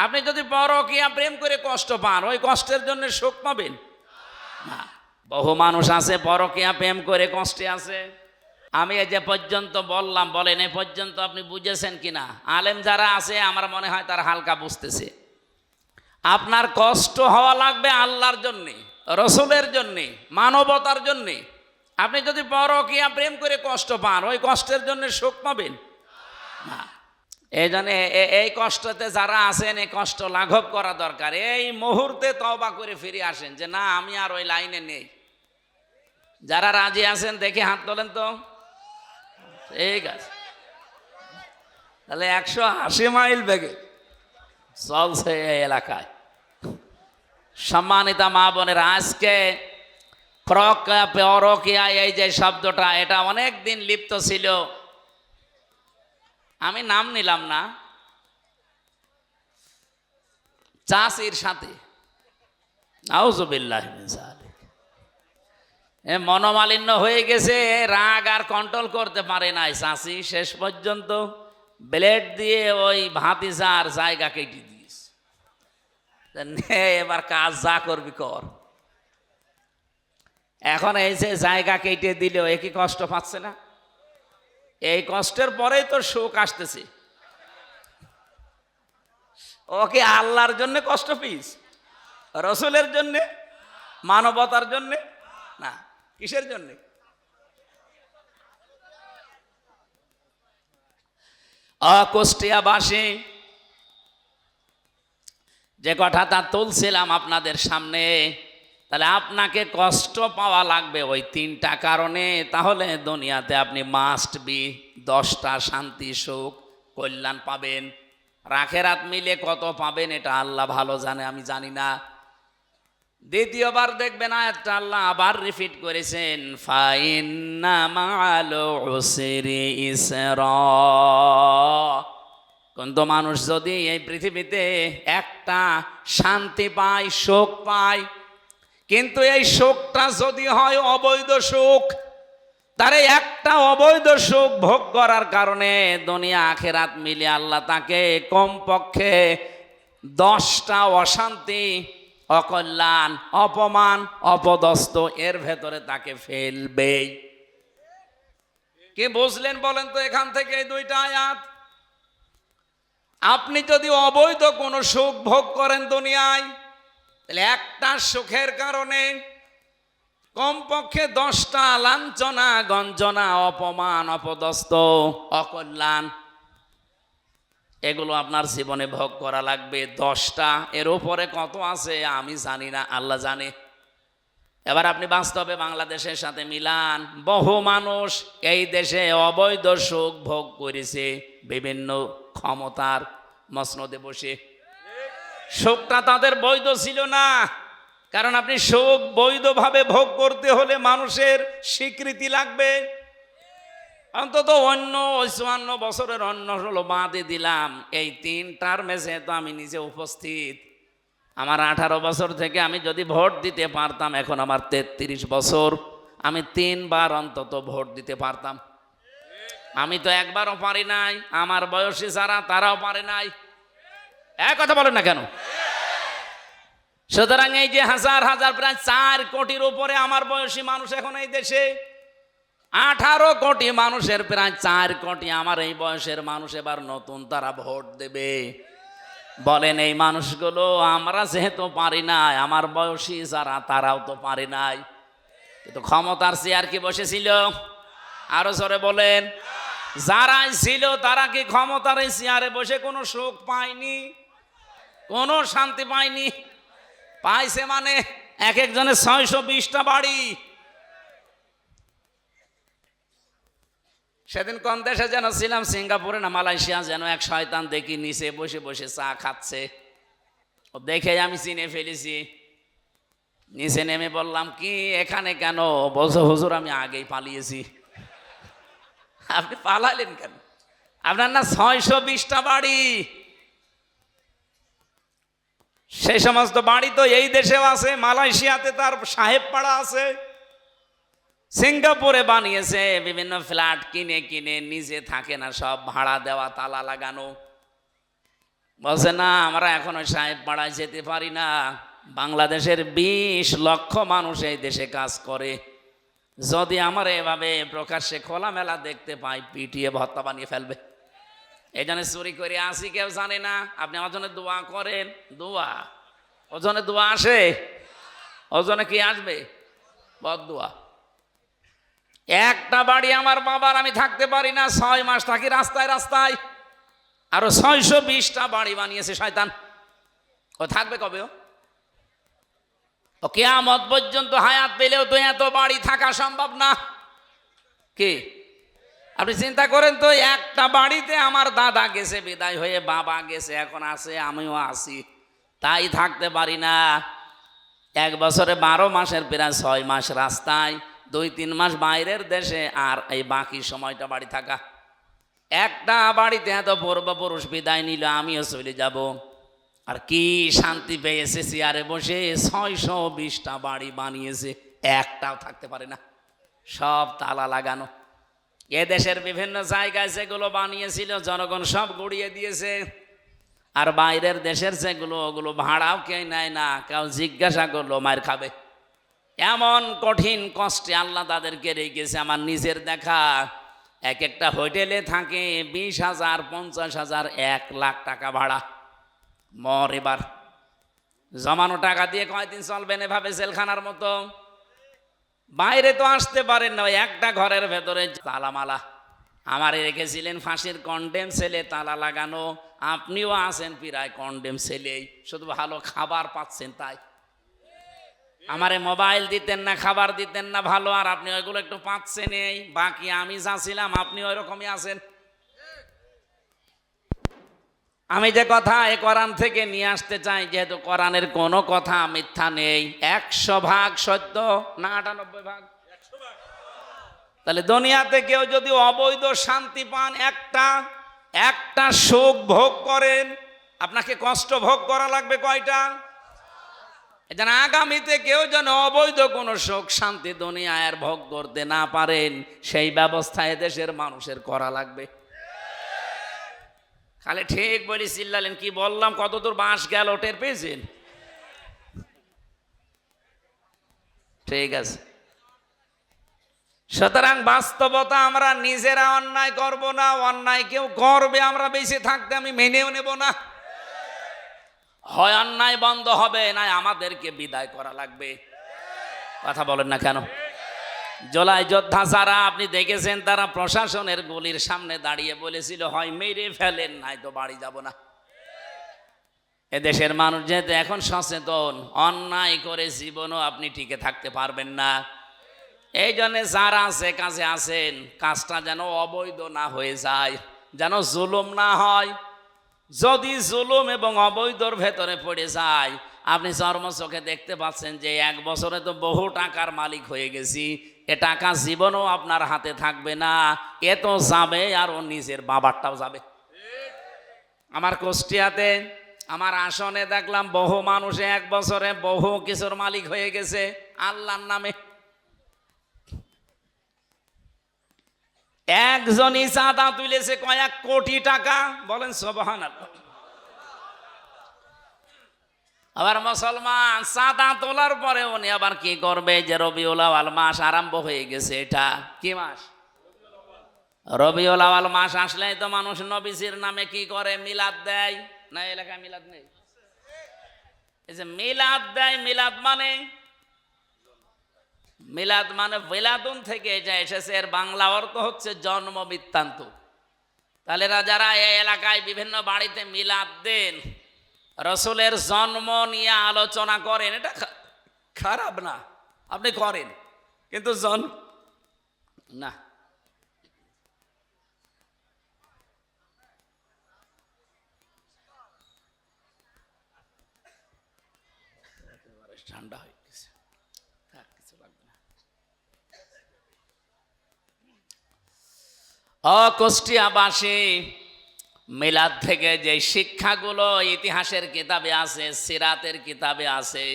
আপনি যদি পরকীয়া প্রেম করে কষ্ট পান, ওই কষ্টের জন্য সুখ পাবেন না। বহু মানুষ আছে পরকীয়া প্রেম করে কষ্টে আছে। আমি এই যে পর্যন্ত বললাম, বলেন এই পর্যন্ত আপনি বুঝেছেন কিনা? আলেম যারা আছে আমার মনে হয় তারা হালকা বুঝতেছে। আপনার কষ্ট হওয়া লাগবে আল্লাহর জন্যে, রসুলের জন্যে, মানবতার জন্যে। আপনি যদি পরকীয়া প্রেম করে কষ্ট পান, ওই কষ্টের জন্য সুখ পাবেন না। এই জন্য এই কষ্টতে যারা আছেন, এই কষ্ট লাঘব করা দরকার। এই মুহূর্তে তওবা করে ফিরে আসেন যে না, আমি আর ওই লাইনে নেই। যারা রাজি আছেন দেখে হাত তোলেন তো। ঠিক আছে, তাহলে 180 মাইল বেগে চলছে এই এলাকায়। সম্মানিতা মা বোনের, আজকে পরকীয়া এই যে শব্দটা, এটা অনেক দিন লিপ্ত ছিল। আমি নাম নিলাম না, চাষির সাথে নাউজুবিল্লাহ মিন যালিক মনোমালিন্য হয়ে গেছে, রাগ আর কন্ট্রোল করতে পারে নাই চাষি। শেষ পর্যন্ত ব্লেড দিয়ে ওই ভাতিজার জায়গা কেটে দিয়েছে। এবার কাজ যা করবি কর। এখন এই যে জায়গা কেটে দিল, এ কি কষ্ট পাচ্ছে না? এই কষ্টের পরেই তো সুখ আসতেছে। ওকে আল্লাহর জন্য কষ্ট পিস, রসুলের জন্যে, মানবতার জন্যে না। কিসের জন্যে? কুষ্টিয়াবাসী যে কথাটা তুলছিলাম আপনাদের সামনে, তাহলে আপনাকে কষ্ট পাওয়া লাগবে ওই 3টা কারণে। তাহলে দুনিয়াতে আপনি মাস্ট বি 10টা শান্তি, সুখ, কল্যাণ পাবেন। আখিরাত মিলে কত পাবেন এটা আল্লাহ ভালো জানে, আমি জানি না। দ্বিতীয়বার দেখবেন আয়াতটা আল্লাহ আবার রিপিট করেছেন, ফাইন্না মাআল উসরি ইসরা। কিন্তু মানুষ যদি এই পৃথিবীতে একটা শান্তি পায়, সুখ পায়, কিন্তু এই সুখটা যদি হয় অবৈধ সুখ, তারে একটা অবৈধ সুখ ভোগ করার কারণে দুনিয়া আখিরাত মিলে আল্লাহ তাকে কমপক্ষে 10টা অশান্তি, অকল্যাণ, অপমান, অপদস্থ এর ভেতরে তাকে ফেলবেই। কি বুঝলেন বলেন তো এখান থেকে এই 2টা আয়াত? আপনি যদি অবৈধ কোনো সুখ ভোগ করেন দুনিয়ায়, তাহলে একটা সুখের কারণে কমপক্ষে 10টা লাঞ্ছনা, গঞ্জনা, অপমান, অপদস্থ, অকল্যাণ, এগুলো আপনার জীবনে ভোগ করা লাগবে 10টা। এর উপরে কত আছে আমি জানি না, আল্লাহ জানে। এবার আপনি বাস্তবে বাংলাদেশের সাথে মিলান। বহু মানুষ এই দেশে অবৈধ সুখ ভোগ করেছে বিভিন্ন ক্ষমতার মসনদে বসে। সুখটা তাদের বৈধ ছিল না, কারণ আপনি সুখ বৈধভাবে ভোগ করতে হলে মানুষের স্বীকৃতি লাগবে। অন্তত অন্য 54 বছরের অন্য হলো বাদে দিলাম, এই 3 টার্মে তো আমি নিজে উপস্থিত। আমার 18 বছর থেকে আমি যদি ভোট দিতে পারতাম, এখন আমার 33 বছর, আমি 3 বার অন্তত ভোট দিতে পারতাম। আমি তো একবারও পারি নাই, আমার বয়সী যারা তারাও পারে নাই। এক কথা বলেন না কেন? সুতরাং এই যে হাজার হাজার, প্রায় 4 কোটির উপরে আমার বয়সী মানুষ এখন এই দেশে, 18 কোটি মানুষের প্রায় 4 কোটি আমার এই বয়সের মানুষ এবার নতুন তারা ভোট দেবে। বলেন এই মানুষগুলো, আমরা যেহেতু পারি নাই, আমার বয়সী যারা তারাও তো পারে নাই, কিন্তু ক্ষমতার চেয়ার কি বসেছিল? আরো জোরে বলেন। যারাই ছিল তারা কি ক্ষমতার এই চেয়ারে বসে কোনো সুখ পায়নি, কোনো শান্তি পায়নি? পাইছে মানে এক একজনের 620টা বাড়ি। সেদিন কোন দেশে যেন ছিলাম, সিঙ্গাপুরে না মালয়েশিয়া, যেন এক শয়তান দেখি নিচে বসে বসে চা খাচ্ছে। ও দেখে আমি চিনে ফেলেছি। নিচে নেমে বললাম, কি এখানে কেন? বলছো হুজুর আমি আগেই পালিয়েছি। আপনি পালালেন কেন? আপনার না 620টা বাড়ি। সেই সমস্ত বাড়ি তো এই দেশেও আছে, মালয়েশিয়াতে তার সাহেব পাড়া আছে, সিঙ্গাপুরে বানিয়েছে বিভিন্ন ফ্ল্যাট কিনে কিনে, নিজে থাকে না, সব ভাড়া দেওয়া, তালা লাগানো। বলছে না আমরা এখন ওই সাহেব পাড়ায় যেতে পারি না, বাংলাদেশের 20 লক্ষ মানুষ এই দেশে কাজ করে, যদি আমার এভাবে প্রকাশ্যে খোলামেলা দেখতে পাই পিটিয়ে ভর্তা বানিয়ে ফেলবে। এই জন্য চুরি করে আসি, কেউ জানে না। আপনি আমার জন্য দোয়া করেন, দোয়া ওজনে দোয়া আসে, ওজনে কি আসবে? বদদোয়া। একটা বাড়ি আমার বাবার আমি থাকতে পারি না, 6 মাস থাকি রাস্তায় রাস্তায়, আরো 620টা বাড়ি বানিয়েছে শয়তান। ও থাকবে কবে? ও কিয়ামত পর্যন্ত হায়াত পেলেও তো এত বাড়ি থাকা সম্ভব না। কি আপনি চিন্তা করেন তো, একটা বাড়িতে আমার দাদা গেছে বিদায় হয়ে, বাবা গেছে এখন আছে, আমিও আছি, তাই থাকতে পারি না। 1 বছরে 12 মাসের প্রায় 6 মাস রাস্তায়, 2-3 মাস বাইরের দেশে, আর এই বাকি সময়টা বাড়ি থাকা। একটা বাড়িতে এত পূর্বপুরুষ বিদায় নিল, আমিও চলে যাব। আর কি শান্তি পেয়েছে চেয়ারে বসে, 620টা বাড়ি বানিয়েছে, একটাও থাকতে পারে না, সব তালা লাগানো। এ দেশের বিভিন্ন জায়গায় যেগুলো বানিয়েছিল জনগণ সব গুড়িয়ে দিয়েছে, আর বাইরের দেশের যেগুলো ওগুলো ভাড়াও কেউ নেয় না, কেউ জিজ্ঞাসা করলো মার খাবে। এমন কঠিন কষ্টে আল্লাহ তাদেরকে রেখেছে। আমার নিজের দেখা, এক একটা হোটেলে থাকে 20,000, 50,000, 1 লাখ টাকা ভাড়া। মর এবার জমানো টাকা দিয়ে কয়দিন চলবেন এভাবে জেলখানার মতো? বাইরে তো আসতে পারেন না, ওই একটা ঘরের ভেতরে তালামালা। আমারে রেখেছিলেন ফাঁসির কন্ডেম সেলে, তালা লাগানো। আপনিও আছেন প্রায় কন্ডেম সেলেই, শুধু ভালো খাবার পাচ্ছেন তাই। আমারে মোবাইল দিতেন না, খাবার দিতেন না ভালো, আর আপনি ওইগুলো একটু পাচ্ছেন। এই বাকি আমি যা ছিলাম আপনি ওই রকমই আছেন। আমি যে কথা এ কোরআন থেকে নিয়ে আসতে চাই, যেহেতু কোরআনের কোনো কথা মিথ্যা নেই, 100% সত্য না 98%? তাহলে দুনিয়াতে কেউ যদি অবৈধ শান্তি পান, একটা সুখ ভোগ করেন, আপনাকে কষ্ট ভোগ করা লাগবে কয়টা? যেন আগামীতে কেউ যেন অবৈধ কোনো সুখ শান্তি দুনিয়ায় আর ভোগ করতে না পারেন, সেই ব্যবস্থা এদেশের মানুষের করা লাগবে। খালি ঠিক বলি চিল্লালেন, কি বললাম, কতদূর বাঁশ গেল টের পেয়েছেন? ঠিক আছে। সুতরাং বাস্তবতা, আমরা নিজেরা অন্যায় করব না, অন্যায় কেউ করবে আমরা বেঁচে থাকতে আমি মেনেও নেব না। হয় অন্যায় বন্ধ হবে, না আমাদেরকে বিদায় করা লাগবে। কথা বলেন না কেন? জুলাই যোদ্ধা যারা আপনি দেখেছেন, তারা প্রশাসনের গলির সামনে দাঁড়িয়ে বলেছিল, হয় মেরে ফেলেন, নাই তো বাড়ি যাব না। এদেশের মানুষ যেহেতু এখন সচেতন, অন্যায় করে জীবনও আপনি টিকে থাকতে পারবেন না। এই জন্য যারা আছে কাজে আছেন, কাজটা যেন অবৈধ না হয়ে যায়, যেন জুলুম না হয়। যদি জুলুম এবং অবৈধর ভেতরে পড়ে যায়, আপনি চর্মচোখে দেখতে পাচ্ছেন যে 1 বছরে তো বহু টাকার মালিক হয়ে গেছি, এ টাকা জীবনও আপনার হাতে থাকবে না, এ তো যাবে, আর ও নিজের বাবারটাও যাবে। আমার কুষ্টিয়াতে আমার আসনে দেখলাম বহু মানুষ 1 বছরে বহু কিছুর মালিক হয়ে গেছে আল্লাহর নামে। একজনই চাঁদা তুলেছে কয়েক কোটি টাকা, বলেন সুবহানাল্লাহ। আবার মুসলমান চাঁদা তোলার পরে উনি আবার কি করবে, যে রবিউল আউয়াল মাস আরম্ভ হয়ে গেছে, এটা কি মাস? রবিউল আউয়াল মাস আসলেই তো মানুষ নবীজির নামে কি করে, মিলাদ দেয় না? এলাকায় মিলাদ নেই? এই যে মিলাদ দেয়, মিলাদ মানে বেলাদুন থেকে এটা এসেছে, এর বাংলা অর্থ হচ্ছে জন্ম বৃত্তান্ত। তাহলে যারা এই এলাকায় বিভিন্ন বাড়িতে মিলাদ দেন, রসুলের জন্ম নিয়ে আলোচনা করেন, এটা খারাপ না, আপনি করেন, কিন্তু না, ঠান্ডা হয়ে গেছে, কিছু লাগবে না। কুষ্টিয়াবাসী, মিলাদ থেকে যে শিক্ষাগুলো ইতিহাসের কিতাবে আছে, সিরাতের কিতাবে আছে,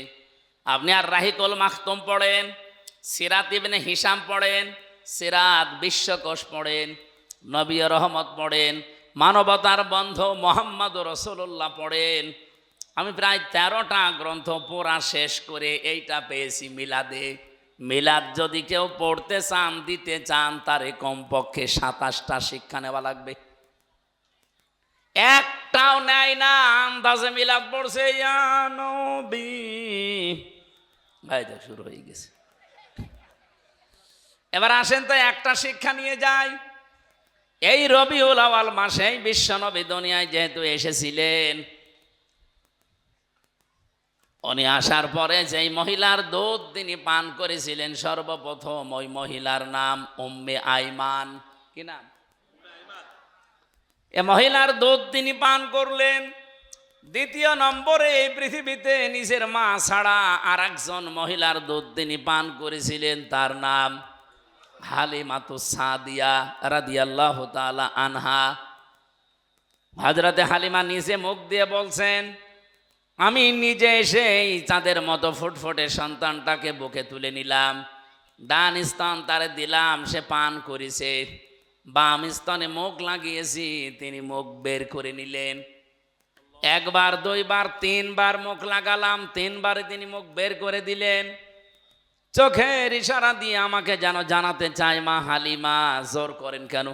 আপনি আর রাহিকুল মাখতুম পড়েন, সিরাত ইবনে হিশাম পড়েন, সিরাত বিশ্বকোষ পড়েন, নবী রহমত পড়েন, মানবতার বন্ধু মোহাম্মদ রাসূলুল্লাহ পড়েন। আমি প্রায় 13টা গ্রন্থ পড়া শেষ করে এইটা পেয়েছি মিলাদে। মিলাদ যদি কেউ পড়তে চান, দিতে চান, তারে কমপক্ষে 27টা শিক্ষা নেওয়া লাগবে। একটাও নেয় না, আন্দাজে মিলাদ পড়ছে। ইয়া নবী, ভাই তো শুরু হয়ে গেছে। এবার আসেন তো একটা শিক্ষা নিয়ে যাই। এই রবিউল আউয়াল মাসে বিশ্বনবী দুনিয়ায় যেহেতু এসেছিলেন, উনি আসার পরে যেই মহিলার দুধ তিনি পান করেছিলেন, সর্বপ্রথম ওই মহিলার নাম উম্মে আইমান। কি নাম? এ মহিলার দুধ তিনি পান করলেন। দ্বিতীয় নম্বরে এই পৃথিবীতে নিজের মা ছাড়া আর একজন মহিলার দুধ তিনি পান করেছিলেন, তার নাম হালিমাতুস সাদিয়া রাদিয়াল্লাহু তাআলা আনহা। হযরতে হালিমা নিজে মুখ দিয়ে বলছেন, আমি নিজে এসে এই চাঁদের মতো ফুটফুটে সন্তানটাকে বুকে তুলে নিলাম, ডান স্তন তারে দিলাম, সে পান করেছে। বাম স্তনে মুখ লাগিয়েছি, তিনি মুখ বের করে নিলেন। একবার, দুইবার, তিনবার মুখ লাগালাম, তিনবারে তিনি মুখ বের করে দিলেন। চোখের ইশারা দিয়ে আমাকে যেন জানাতে চায়, মা হালিমা, জোর করেন কেন?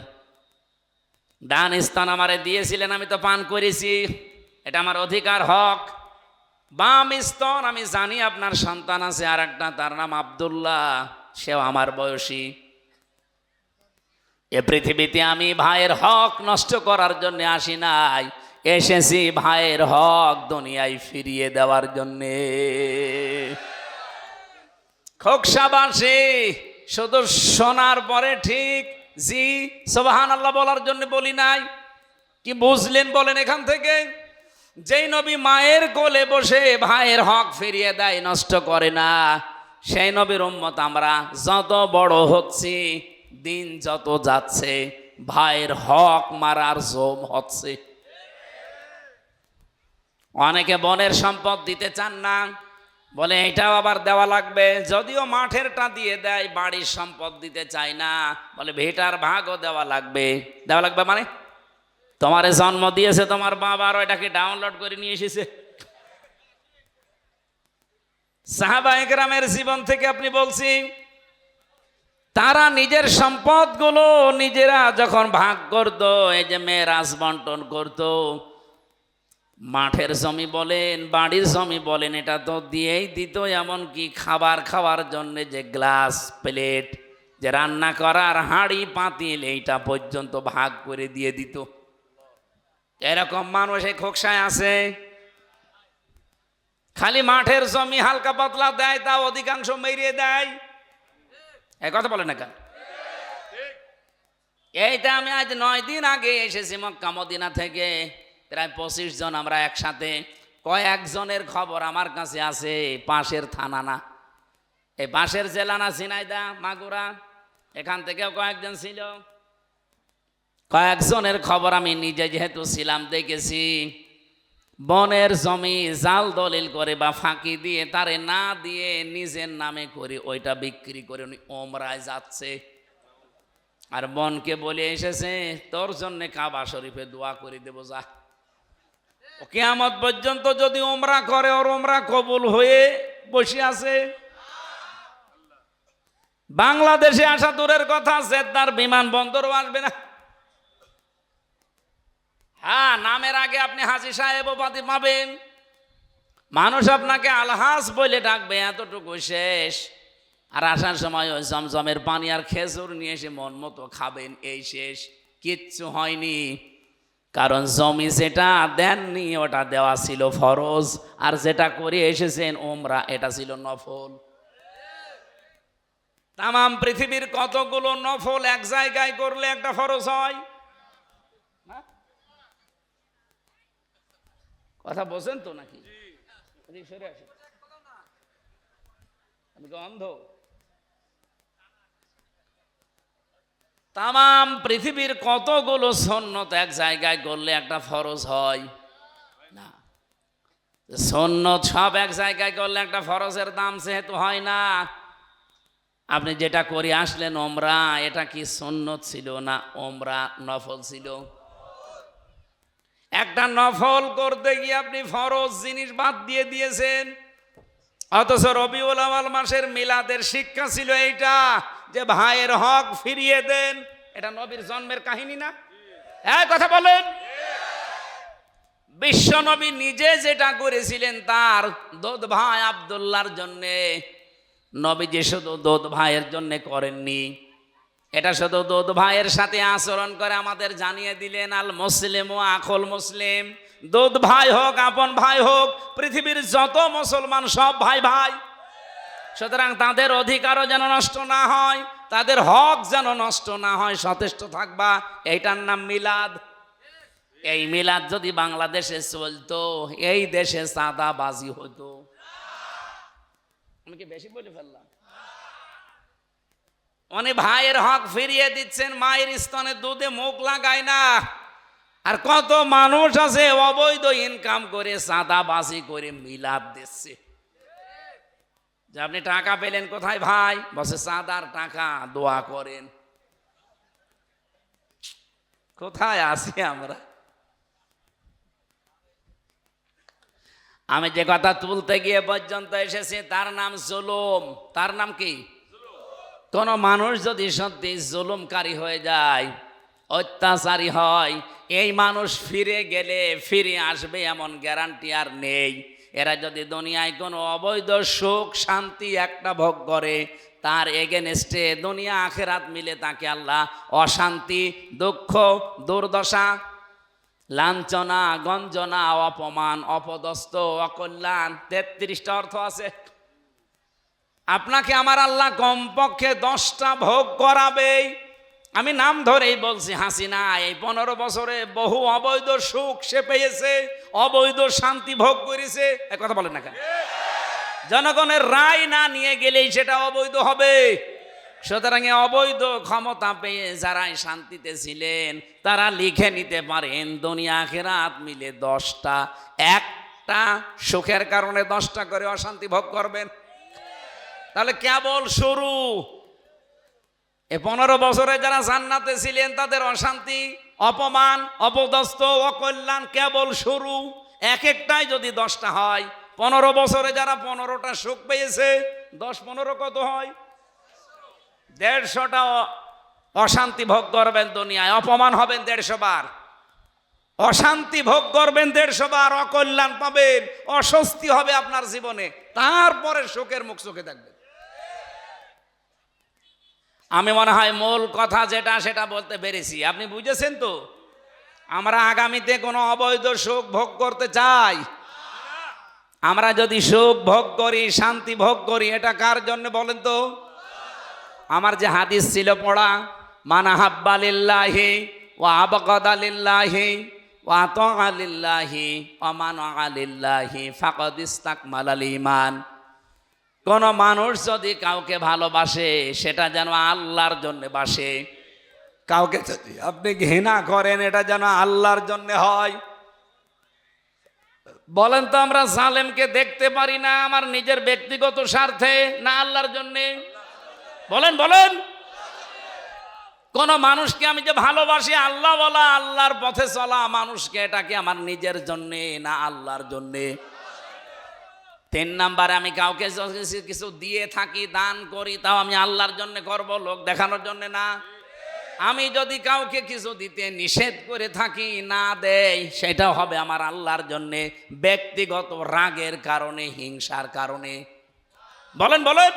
ডান স্তন আমারে দিয়েছিলেন, আমি তো পান করেছি, এটা আমার অধিকার, হক। বাম স্তন, আমি জানি আপনার সন্তান আছে আর একটা, তার নাম আব্দুল্লাহ, সেও আমার বয়সী। এ পৃথিবীতে আমি ভাইয়ের হক নষ্ট করার জন্য আসি নাই, এসেছি ভাইয়ের হক দুনিয়ায় ফিরিয়ে দেওয়ার জন্যে। খোকসাবাসী শুধু শোনার পরে ঠিক জি সুবহানাল্লাহ বলার জন্য বলি নাই। কি বুঝলেন বলেন এখান থেকে? যেই নবী মায়ের কোলে বসে ভাইয়ের হক ফিরিয়ে দেয়, নষ্ট করে না, সেই নবীর উম্মত আমরা। যত বড় হচ্ছি, দিন যত যাচ্ছে, ভাইয়ের হক মারার জম হচ্ছে। অনেকে বনের সম্পদ দিতে চান না, বলে এটাও আবার দেওয়া লাগবে। যদিও মাঠেরটা দিয়ে দেয়, বাড়ির সম্পদ দিতে চায় না, বলে ভিটার ভাগও দেওয়া লাগবে। দেওয়া লাগবে মানে তোমারে জন্ম দিয়েছে তোমার বাবা, আর ওইটাকে ডাউনলোড করে নিয়ে এসেছে। সাহাবায়ে কেরামের জীবন থেকে আপনি বলছি, তারা নিজের সম্পদগুলো নিজেরা যখন ভাগ করত, এই যে মেরাজ বন্টন করত, মাঠের জমি বলেন, বাড়ির জমি বলেন, এটা তো দিয়েই দিত। এমনকি খাবার খাওয়ার জন্য যে গ্লাস, প্লেট, যে রান্না করার হাঁড়ি, পাতিল, এইটা পর্যন্ত ভাগ করে দিয়ে দিত। এরকম মানুষ এই খোকসায় আছে। খালি মাঠের জমি হালকা পাতলা দেয়, তা অধিকাংশ মেরিয়ে দেয়। এই কথা বলে না কেন? এইটা আমি আজ 9 দিন আগে এসেছি মক্কা মদিনা থেকে, প্রায় 25 জন আমরা একসাথে। কয়েকজনের খবর আমার কাছে আছে, পাশের থানা না, এই পাশের জেলা না, ঝিনাইদহ, মাগুরা, এখান থেকেও কয়েকজন ছিল। কয়েকজনের খবর আমি নিজে যেহেতু ছিলাম, দেখেছি। বনের জমি জাল দলিল করে বা ফাঁকি দিয়ে, তারে না দিয়ে নিজের নামে করে ওইটা বিক্রি করে উনি ওমরায় যাচ্ছে। আর বনকে বলে এসেছে, তোর জন্য কাবা শরীফে দোয়া করে দেবো, যা। ও কিয়ামত পর্যন্ত যদি ওমরা করে, ওর ওমরা কবুল হয়ে বসে আছে। বাংলাদেশে আসা দূরের কথা, জেদ্দার বিমানবন্দরও আসবে না। হ্যাঁ, নামের আগে আপনি হাজী সাহেব উপাধি পাবেন, মানুষ আপনাকে আলহাজ বলে ডাকবে, এতটুকু শেষ। আর আসার সময় ওই জমজমের পানি আর খেজুর নিয়ে এসে মন মতো খাবেন, এই শেষ। কিচ্ছু হয়নি, কারণ জমি যেটা দেননি ওটা দেওয়া ছিল ফরজ, আর যেটা করে এসেছেন ওমরা, এটা ছিল নফল। তামাম পৃথিবীর কতগুলো নফল এক জায়গায় করলে একটা ফরজ হয়? কথা বোঝেন তো নাকি? আমি তো অন্ধ? তামাম পৃথিবীর কতগুলো সুন্নত এক জায়গায় করলে একটা ফরজ হয় না? সুন্নত সব এক জায়গায় করলে একটা ফরজের দাম যেহেতু হয় না। আপনি যেটা করে আসলেন ওমরা, এটা কি সুন্নত ছিল না ওমরা নফল ছিল? একটা নফল করতে গিয়ে আপনি ফরজ জিনিস বাদ দিয়ে দিয়েছেন। অথচ রবিউল আউয়াল মাসের মিলাদের শিক্ষা ছিল এইটা যে ভাইয়ের হক ফিরিয়ে দেন। এটা নবীর জন্মের কাহিনী না? হ্যাঁ, কথা বলেন। বিশ্ব নবী নিজে যেটা করেছিলেন তার দোদ ভাই আব্দুল্লাহর জন্যে, নবীজি শুধু দোদ ভাইয়ের জন্য করেননি, এটা শুধু দোদ ভাইয়ের সাথে আচরণ করে আমাদের জানিয়ে দিলেন আল মুসলিম ও আখুল মুসলিম। দোদ ভাই হোক, আপন ভাই হোক, পৃথিবীর যত মুসলমান সব ভাই ভাই। সুতরাং তাদের অধিকারও যেন নষ্ট না হয়, তাদের হক যেন নষ্ট না হয়, সচেষ্ট থাকবা। এইটার নাম মিলাদ। এই মিলাদ যদি বাংলাদেশে চলতো, এই দেশে চাঁদাবাজি হতো। আমি কি বেশি বলে ফেললাম? উনি ভাইয়ের হক ফিরিয়ে দিচ্ছেন, মায়ের স্তনে দুধে মুখ লাগায় না। আর কত মানুষ আছে অবৈধ ইনকাম করে চাঁদাবাজি করে মিলাদ দিচ্ছে। যে আপনি টাকা পেলেন কোথায় ভাই? বসে চাঁদার টাকা, দোয়া করেন। কোথায় আছি আমরা? আমি যে কথা তুলতে গিয়ে পর্যন্ত এসেছি তার নাম জুলুম। তার নাম কি? কোন মানুষ যদি সত্যি জুলুমকারী হয়ে যায়, অত্যাচারী হয়, এই মানুষ ফিরে গেলে ফিরে আসবে এমন গ্যারান্টি আর নেই। এরা যদি দুনিয়ায় কোনো অবৈধ সুখ শান্তি একটা ভোগ করে, তার এগেনস্টে দুনিয়া আখেরাত মিলে তাকে আল্লাহ অশান্তি, দুঃখ, দুর্দশা, লাঞ্ছনা, গঞ্জনা, অপমান, অপদস্থ, অকল্যাণ, 33টা অর্থ আছে। আপনাকে আমার আল্লাহ কমপক্ষে 10টা ভোগ করাবেই। আমি নাম ধরেই বলছি, হাসিনা এই 15 বছরে বহু অবৈধ সুখ সে পেয়েছে, অবৈধ শান্তি ভোগ করেছে। এক কথা বলেন না কেন? জনগণের রায় না নিয়ে গেলেই সেটা অবৈধ হবে। সুতরাং অবৈধ ক্ষমতা পেয়ে যারাই শান্তিতে ছিলেন তারা লিখে নিতে পারেন দুনিয়া আখিরাত মিলে 10টা। একটা সুখের কারণে 10টা করে অশান্তি ভোগ করবেন। তাহলে কেবল শুরু। এই 15 বছরে যারা জান্নাতে ছিলেন তাদের অশান্তি, অপমান, অপদস্থ, অকল্যাণ কেবল শুরু। এক একটাই যদি 10টা হয়, 15 বছরে যারা 15টা সুখ পেয়েছে, 10 15 কত হয়? 150টা অশান্তি ভোগ করবেন দুনিয়ায়, অপমান হবেন 150 বার, অশান্তি ভোগ করবেন 150 বার, অকল্যাণ পাবেন, অস্বস্তি হবে আপনার জীবনে, তারপরে সুখের মুখ চোখে দেখবেন। আমি মনে হয় মূল কথা যেটা সেটা বলতে পেরেছি। আপনি বুঝেছেন তো? আমরা আগামীতে কোনো অবৈধ সুখ ভোগ করতে চাই? আমরা যদি সুখ ভোগ করি, শান্তি ভোগ করি, এটা কার জন্য বলেন তো? আমার যে হাদিস ছিল পড়া, মান আহাব্বা লিল্লাহি ওয়া আবগাদা লিল্লাহি ওয়া আতাআ লিল্লাহি ওয়া মানআ লিল্লাহি ফাকাদ ইসতাকমালাল ঈমান। কোন মানুষ যদি কাউকে ভালোবাসে সেটা যেন আল্লাহর জন্য বাসে। কাউকে যদি আপনি ঘৃণা করেন এটা যেন আল্লাহর জন্য হয়। বলেন তো, আমরা জালেমকে দেখতে পারি না আমার নিজের ব্যক্তিগত স্বার্থে না আল্লাহর জন্যে? বলেন বলেন। কোন মানুষকে আমি যে ভালোবাসি, আল্লাহ বলা, আল্লাহর পথে চলা মানুষকে, এটা কি আমার নিজের জন্যে না আল্লাহর জন্যে? 3 নাম্বারে, আমি কাউকে কিছু দিয়ে থাকি, দান করি, তাও আমি আল্লাহর জন্য করব, লোক দেখানোর জন্য না। আমি যদি কাউকে কিছু দিতে নিষেধ করে থাকি, না দেই, সেটাও হবে আমার আল্লাহর জন্যে, ব্যক্তিগত রাগের কারণে, হিংসার কারণে। বলেন বলেন।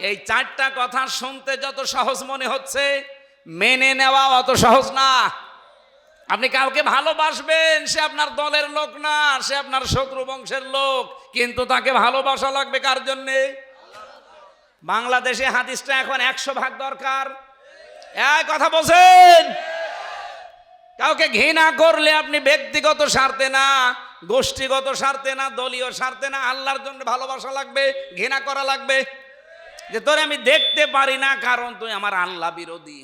এই 4টা কথা শুনতে যত সহজ মনে হচ্ছে, মেনে নেওয়া অত সহজ না। আপনি কাউকে ভালোবাসবেন, সে আপনার দলের লোক না, সে আপনার শত্রু বংশের লোক, কিন্তু তাকে ভালোবাসা লাগবে কার জন্যে? বাংলাদেশে হাদিসটা এখন 100 ভাগ দরকার। এই কথা বলছেন? কাউকে ঘৃণা করলে আপনি ব্যক্তিগত স্বার্থে না, গোষ্ঠীগত স্বার্থে না, দলীয় স্বার্থে না, আল্লাহর জন্য ভালোবাসা লাগবে, ঘৃণা করা লাগবে। যে তোরে আমি দেখতে পারি না কারণ তুই আমার আল্লাহ বিরোধী।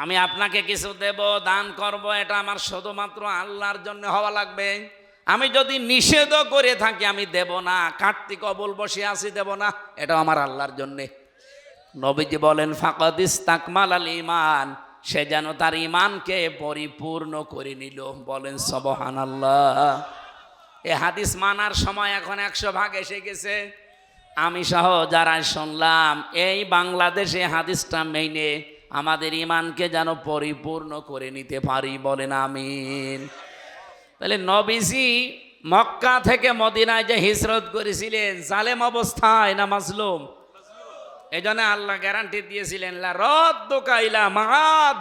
আমি আপনাকে কিছু দেব, দান করব, এটা আমার শুধুমাত্র আল্লাহর জন্য হওয়া লাগবে। আমি যদি নিষেধও করে থাকি, আমি দেব না, কার্তিক অবল বসে আছি, দেব না, এটা আমার আল্লাহর জন্যে। নবীজি বলেন ফাকাদ ইসতাকমালাল ঈমান, সে যেন তার ঈমানকে পরিপূর্ণ করে নিল। বলেন সুবহানাল্লাহ। এ হাদিস মানার সময় এখন 100 ভাগ এসে গেছে। আমি সহ যারা শুনলাম এই বাংলাদেশে হাদিসটা মেনে আমাদের ঈমানকে যেন পরিপূর্ণ করে নিতে পারি। বলেন আমিন। তাহলে নবীজি মক্কা থেকে মদিনায় যে হিজরত করেছিলেন জালেম অবস্থায় না মাজলুম? এই জন্য আল্লাহ গ্যারান্টি দিয়েছিলেন, লা রাদ্দুকা ইলা মাআদ,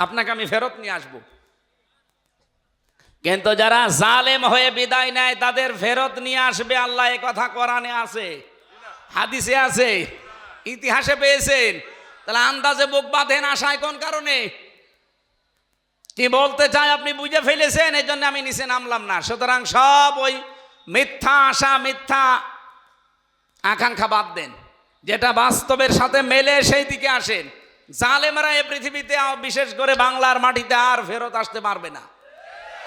আপনাকে আমি ফেরত নিয়ে আসবো। কিন্তু যারা জালেম হয়ে বিদায় নেয় তাদের ফেরত নিয়ে আসবে আল্লাহ। এ কথা কোরআনে আছে, হাদিসে আছে, ইতিহাসে পেয়েছেন। তাহলে আন্দাজে বুক বাঁধেন আশায় কোন কারণে? কি বলতে চাই আপনি বুঝে ফেলেছেন, এই জন্য আমি নিচে নামলাম না। সুতরাং সব ওই মিথ্যা আশা, মিথ্যা আকাঙ্ক্ষা বাদ দেন, যেটা বাস্তবের সাথে মেলে সেই দিকে আসেন। জালেমরা এই পৃথিবীতে বিশেষ করে বাংলার মাটিতে আর ফেরত আসতে পারবে না।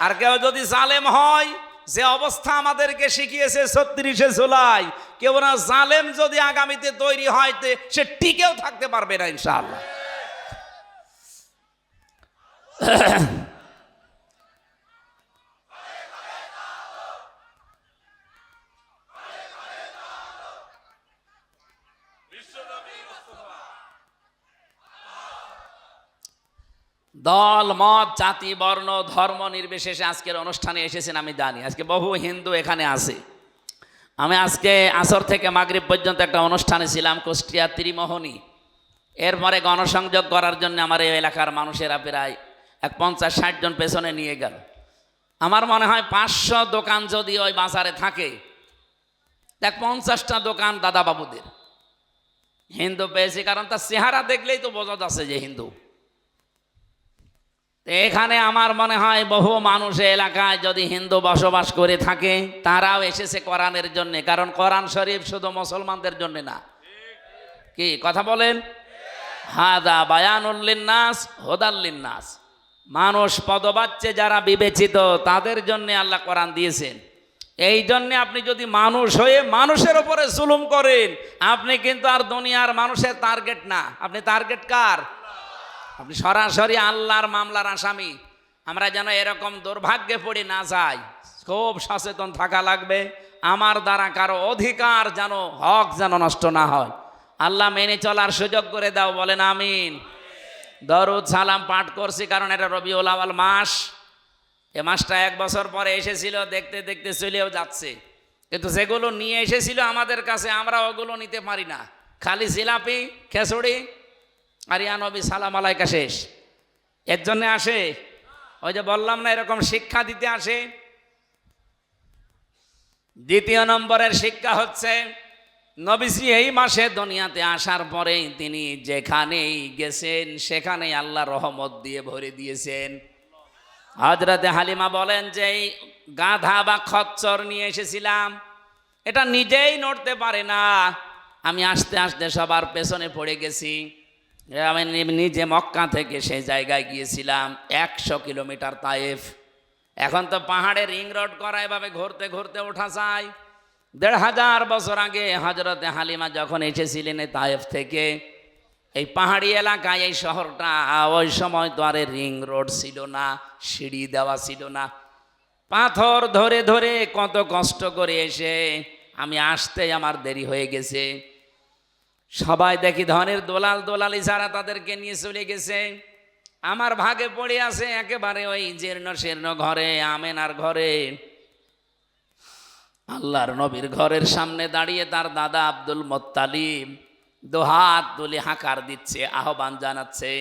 আর কেউ যদি জালেম হয়, যে অবস্থা আমাদেরকে শিখিয়েছে ৩৬শে জুলাই, কেউ না জালেম যদি আগামীতে তৈরি হয় সে টিকেও থাকতে পারবে না ইনশাআল্লাহ। দল মত জাতি বর্ণ ধর্ম নির্বিশেষে আজকের অনুষ্ঠানে এসেছেন আমি জানি। আজকে বহু হিন্দু এখানে আছে। আমি আজকে আসর থেকে মাগরিব পর্যন্ত একটা অনুষ্ঠানে ছিলাম কুষ্টিয়া ত্রিমোহনী। এরপরে গণসংযোগ করার জন্য আমার এই এলাকার মানুষেরা প্রায় 50-60 জন পেছনে নিয়ে গেল। আমার মনে হয় 500 দোকান যদি ওই বাজারে থাকে, দেখ 50টা দোকান দাদাবাবুদের। হিন্দু পেয়েছি কারণ তার চেহারা দেখলেই তো বোঝা যাচ্ছে যে হিন্দু। এখানে আমার মনে হয় বহু মানুষ এলাকায় যদি হিন্দু বসবাস করে থাকে তারাও এসেছে কোরআনের জন্য। কারণ কোরআন শরীফ শুধু মুসলমানদের জন্য না, কি কথা বলেন? হাদা বায়ানুল লিন্নাস হুদাল লিন্নাস, মানুষ পদবাচ্চে যারা বিবেচিত তাদের জন্য আল্লাহ কোরআন দিয়েছেন। এই জন্যে আপনি যদি মানুষ হয়ে মানুষের উপরে জুলুম করেন, আপনি কিন্তু আর দুনিয়ার মানুষের টার্গেট না। আপনি টার্গেট কার? আপনি সরাসরি আল্লাহর মামলার আসামি। আমরা যেন এরকম দুর্ভাগ্যে পড়ে না যাই, খুব সচেতন থাকা লাগবে। আমার দ্বারা কারো অধিকার যেন, হক যেন নষ্ট না হয়। আল্লাহ মেনে চলার সুযোগ করে দাও। বলেন আমিন। দরুদ সালাম পাঠ করছি কারণ এটা রবিউল আউয়াল মাস। এ মাসটা 1 বছর পরে এসেছিল, দেখতে দেখতে চলেও যাচ্ছে। কিন্তু যেগুলো নিয়ে এসেছিল আমাদের কাছে, আমরা ওগুলো নিতে পারি না। খালি জিলাপি, খেচুড়ি আর ইয়া নবী সালাম আলাইকা শেষ। এর জন্যে আসে, ওই যে বললাম না, এরকম শিক্ষা দিতে আসে। দ্বিতীয় নম্বরের শিক্ষা হচ্ছে, নবীজি এই মাসে দুনিয়াতে আসার পরেই তিনি যেখানেই গেছেন সেখানেই আল্লাহ রহমত দিয়ে ভরে দিয়েছেন। হযরতে হালিমা বলেন যে এই গাধা বা খচ্চর নিয়ে এসেছিলাম, এটা নিজেই নড়তে পারে না। আমি আস্তে আস্তে সবার পেছনে পড়ে গেছি। আমি নিজে মক্কা থেকে সেই জায়গায় গিয়েছিলাম 100 কিলোমিটার তায়েফ। এখন তো পাহাড়ে রিং রোড করা, এভাবে ঘুরতে ঘুরতে ওঠা যায়। 1500 বছর আগে হযরতে হালিমা যখন এসেছিলেন তায়েফ থেকে, এই পাহাড়ি এলাকায় এই শহরটা, ওই সময় তো আর রিং রোড ছিল না, সিঁড়ি দেওয়া ছিল না। পাথর ধরে ধরে কত কষ্ট করে এসে আমি আসতে আমার দেরি হয়ে গেছে। সবাই দেখি ধনের দোলাল দোলালি যারা তাদেরকে নিয়ে চলে গেছে। আমার ভাগে পড়ে আছে একেবারে ওই জীর্ণ শীর্ণ ঘরে, আমেনার ঘরে। আল্লাহর নবীর ঘরের সামনে দাঁড়িয়ে তার দাদা আব্দুল মুত্তালিব দুহাত তুলে হাঁকার দিচ্ছে, আহ্বান জানাচ্ছে।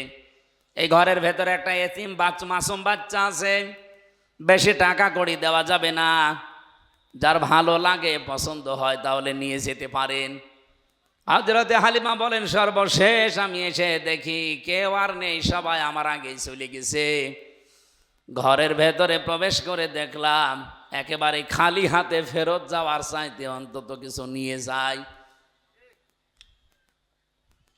এই ঘরের ভেতরে একটা এতিম মাসুম বাচ্চা আছে। বেশি টাকা কড়ি দেওয়া যাবে না, যার ভালো লাগে পছন্দ হয় তাহলে নিয়ে যেতে পারেন। হযরতে হালিমা বলেন, সর্বশেষ আমি এসে দেখি কেউ আর নেই, সবাই আমার আগেই চলে গেছে। ঘরের ভেতরে প্রবেশ করে দেখলাম একেবারে খালি হাতে ফেরত যাওয়ার চাইতে অন্তত কিছু নিয়ে যায়।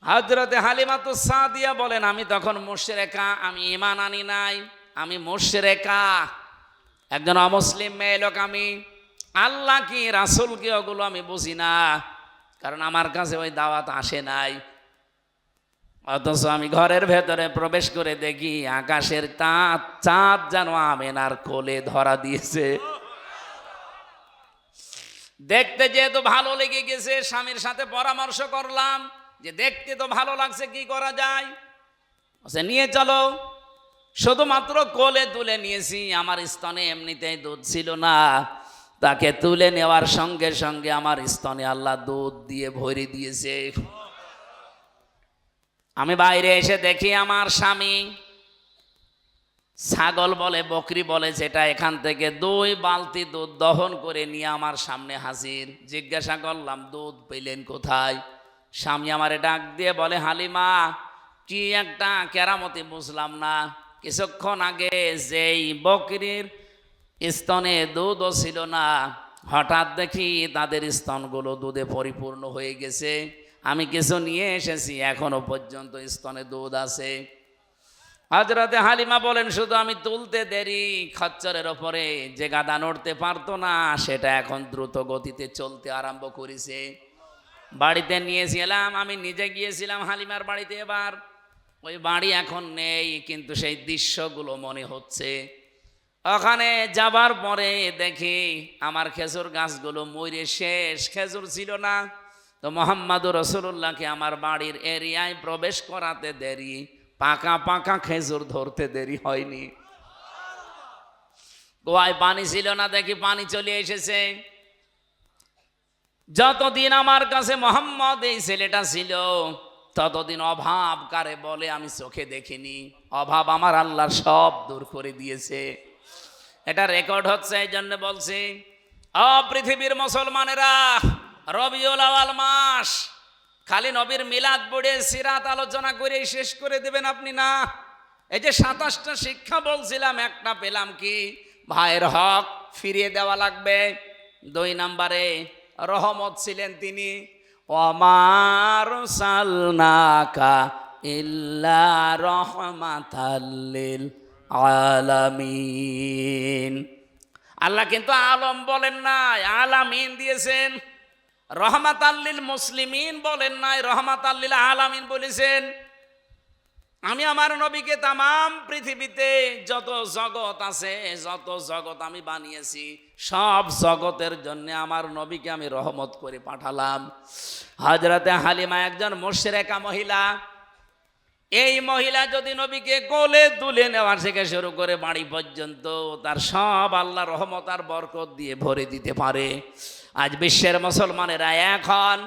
হযরতে হালিমাতু সাদিয়া বলেন, আমি তখন মুশরিকা, আমি ঈমান আনি নাই, আমি মুশরিকা, একজন অমুসলিম মেয়ে লোক। আমি আল্লাহ কি রাসূল কি ওগুলো আমি বুঝি না, কারণ আমার কাছে ওই দাওয়াত আসে নাই। অথচ আমি ঘরের ভেতরে প্রবেশ করে দেখি আকাশের চাঁদ যেন আমেনার কোলে ধরা দিয়েছে। দেখতে যেহেতু ভালো লেগে গেছে, স্বামীর সাথে পরামর্শ করলাম যে দেখতে তো ভালো লাগছে, কি করা যায়? নিয়ে চলো। শুধুমাত্র কোলে তুলে নিয়েছি, আমার স্তনে এমনিতেই দুধ ছিল না। তাকে তুলে নেওয়ার সঙ্গে সঙ্গে আমার স্তনে আল্লাহ দুধ দিয়ে ভরে দিয়েছে। আমি বাইরে এসে দেখি আমার স্বামী ছাগল বলে বকরি বলে যেটা, এখান থেকে 2 বালতি দুধ দহন করে নিয়ে আমার সামনে হাজির। জিজ্ঞাসা করলাম দুধ পেলেন কোথায়? স্বামী আমারে ডাক দিয়ে বলে, হালিমা, কি একটা কেরামতি বুঝলাম না, কিছুক্ষণ আগে যেই বকরির স্তনে দুধও ছিল না, হঠাৎ দেখি তাদের স্তনগুলো দুধে পরিপূর্ণ হয়ে গেছে। আমি কিছু নিয়ে এসেছি, এখনো পর্যন্ত স্তনে দুধ আছে। হযরতে হালিমা বলেন, শুধু আমি তুলতে দেরি, খচ্চরের ওপরে যে গাদা নড়তে পারতো না সেটা এখন দ্রুত গতিতে চলতে আরম্ভ করেছে। বাড়িতে নিয়েছিলাম, আমি নিজে গিয়েছিলাম হালিমার বাড়িতে। এবার ওই বাড়ি এখন নেই, কিন্তু সেই দৃশ্যগুলো মনে হচ্ছে। ওখানে যাবার পরে দেখি আমার খেজুর গাছগুলো মরে শেষ, খেজুর ছিল না। তো মুহাম্মদুর রাসূলুল্লাহকে আমার বাড়ির এরিয়ায় প্রবেশ করাতে দেরি, পাকা পাকা খেজুর ধরতে দেরি হয়নি। কুয়ায় পানি ছিল না, দেখি পানি চলে এসেছে। যতদিন আমার কাছে মোহাম্মদ এই ছেলেটা ছিল, ততদিন অভাব কারে বলে আমি চোখে দেখিনি। অভাব আমার আল্লাহ সব দূর করে দিয়েছে। এটা রেকর্ড হচ্ছে, এই জন্য বলছি, পৃথিবীর মুসলমানেরা, রবিউল আউয়াল মাস খালি নবীর মিলাদ পড়ে সিরাত আলোচনা করে শেষ করে দেবেন আপনি না। এই যে 27টা শিক্ষা বলছিলাম, একটা পেলাম কি, ভাইয়ের হক ফিরিয়ে দেওয়া লাগবে। 2 নম্বরে রহমত ছিলেন তিনি, ওমা আরসালনাকা ইল্লা রাহমাতাল লিল আলামিন। আল্লাহ কিন্তু আলম বলেন নাই, আলামিন দিয়েছেন। রহমাতাল লিল মুসলিমিন বলেন নাই, রহমাতাল লিল আলামিন বলেছেন। আমি আমার নবীকে তামাম পৃথিবীতে যত জগৎ আছে, যত জগৎ আমি বানিয়েছি, সব জগতের জন্য আমার নবীকে আমি রহমত করে পাঠালাম। হযরতে হালিমা একজন মুশরিকা মহিলা। এই মহিলা যদি নবীকে কোলে তুলে নেওয়া থেকে শুরু করে বাড়ি পর্যন্ত তার সব আল্লাহ রহমত আর বরকত দিয়ে ভরে দিতে পারে। আজ বিশ্বের মুসলমানেরা এখন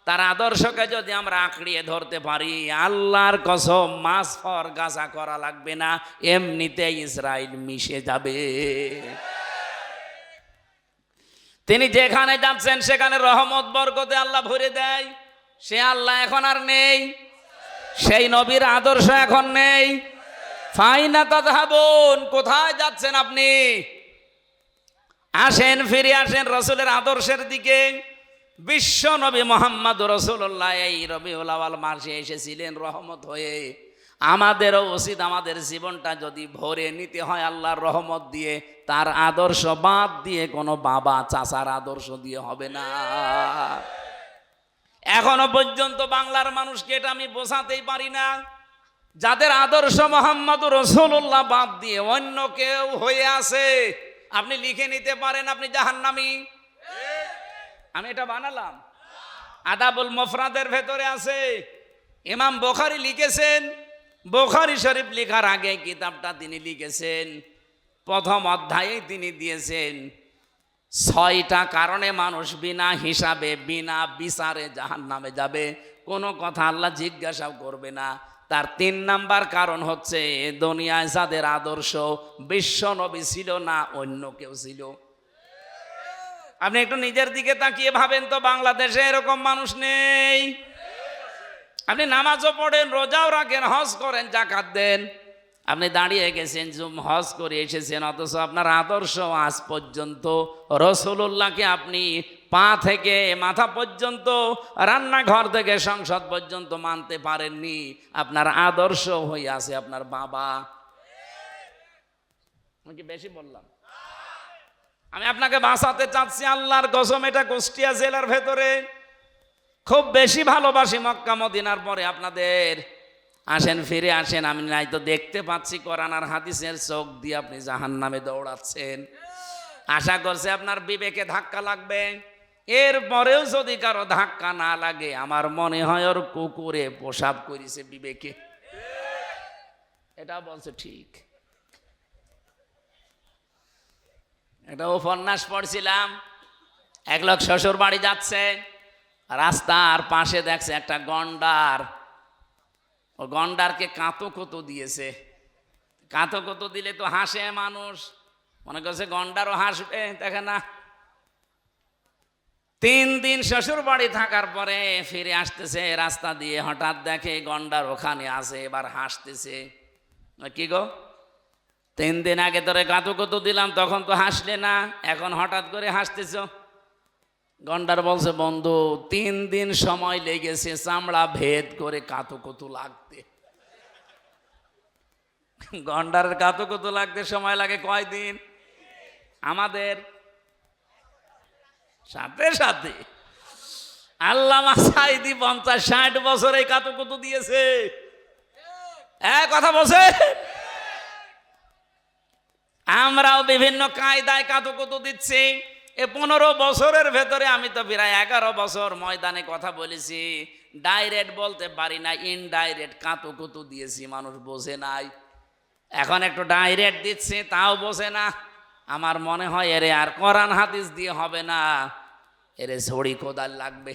তার আদর্শকে যদি আমরা আঁকড়িয়ে ধরতে পারি, আল্লাহর কসম মাছ ফর গাছা করা লাগবে না, এমনিতে ইসরায়েল মিশে যাবে। তিনি যেখানে যাচ্ছেন সেখানে রহমত বরকতে আল্লাহ ভরে দেয়। সে আল্লাহ এখন আর নেই, সেই নবীর আদর্শ এখন নেই। ফাইনা তাযহাবুন, কোথায় যাচ্ছেন আপনি? আসেন, ফিরে আসেন রসুলের আদর্শের দিকে। বিশ্ব নবী মুহাম্মদুর রাসূলুল্লাহ এই রবিউল আউয়াল মাসে এসেছিলেন রহমত হয়ে। আমাদেরও উচিত আমাদের জীবনটা যদি ভরে নিতে হয় আল্লাহর রহমত দিয়ে, তার আদর্শ বাদ দিয়ে কোনো বাবা চাচার আদর্শ দিয়ে হবে না। এখনো পর্যন্ত বাংলার মানুষকে এটা আমি বোঝাতেই পারি না, যাদের আদর্শ মুহাম্মদুর রাসূলুল্লাহ বাদ দিয়ে অন্য কেউ হয়ে আছে, আপনি লিখে নিতে পারেন আপনি জাহান্নামী। আমি এটা বানালাম, আদাবুল মুফরাদের ভেতরে আছে। ইমাম বুখারী লিখেছেন, বুখারী শরীফ লেখার আগে কিতাবটা তিনি লিখেছেন, প্রথম অধ্যায়ে তিনি দিয়েছেন 6টা কারণে মানুষ বিনা হিসাবে বিনা বিচারে জাহান্নামে যাবে, কোনো কথা আল্লাহ জিজ্ঞাসাও করবে না। তার 3 নাম্বার কারণ হচ্ছে দুনিয়ায় যাদের আদর্শ বিশ্ব নবী ছিল না, অন্য কেউ ছিল। আপনি একটু নিজের দিকে তাকিয়ে ভাবেন তো, বাংলাদেশে এরকম মানুষ নেই। আপনি নামাজও পড়েন, রোজাও রাখেন, হজ করেন, যাকাত দেন, আপনি দাঁড়িয়ে গেছেন, হজ করে এসেছেন, অথচ আপনার আদর্শ আজ পর্যন্ত রাসূলুল্লাহকে আপনি পা থেকে মাথা পর্যন্ত, রান্নাঘর থেকে সংসদ পর্যন্ত মানতে পারেননি। আপনার আদর্শ হয়ে আছে আপনার বাবা। আমি কি বেশি বললাম? আমি আপনাকে বাঁচাতে চাচ্ছি আল্লাহর কসম। এটা কুষ্টিয়া জেলার ভেতরে খুব বেশি ভালোবাসি মক্কা মদিনার পরে আপনাদের। আসেন, ফিরে আসেন। আমি নাই তো দেখতে পাচ্ছি কোরআন আর হাদিসের চোখ দিয়ে আপনি জাহান্নামে দৌড়াচ্ছেন। আশা করছে আপনার বিবেকে ধাক্কা লাগবে। এরপরেও যদি কারো ধাক্কা না লাগে, আমার মনে হয় ওর কুকুরে প্রসাব করেছে বিবেকে। এটা বলছে ঠিক। একটা উপন্যাস পড়ছিলাম, এক লোক শ্বশুর বাড়ি যাচ্ছে, রাস্তার পাশে দেখছে একটা গন্ডার। ও গন্ডারকে কাঁতো কুতো দিয়েছে। কাঁতো কুতো দিলে তো হাসে মানুষ, মনে করছে গন্ডারও হাসবে, দেখে না। 3 দিন শ্বশুর বাড়ি থাকার পরে ফিরে আসতেছে রাস্তা দিয়ে, হঠাৎ দেখে গন্ডার ওখানে আছে, এবার হাসতেছে। কি গো, 3 দিন আগে তোরে কাঁতো কুতো দিলাম, তখন তো হাসলে না, এখন হঠাৎ করে হাসতেছ? গন্ডার বলছে, বন্ধু 3 দিন সময় লেগেছে চামড়া ভেদ করে কাঁতো কুতো লাগতে। গন্ডারের কাঁতো কুতো লাগতে সময় লাগে কয়দিন? আমাদের সাথে সাথে আল্লামা সাঈদী 50-60 বছর এই কাঁতো কুতো দিয়েছে। কথা বলছে। আমরাও বিভিন্ন কায়দায় কাঁতো কুতো দিচ্ছি। 15 বছরের ভেতরে আমি তো প্রায় 11 বছর ময়দানে কথা বলেছি। ডাইরেক্ট বলতে পারি না, ইনডাইরেক্ট কাঁতো কুতো দিয়েছি, মানুষ বোঝে নাই। এখন একটু ডাইরেক্ট দিচ্ছি, তাও বোঝে না। আমার মনে হয় এরে আর কোরআন হাদিস দিয়ে হবে না, এরে ছড়ি কোদাল লাগবে।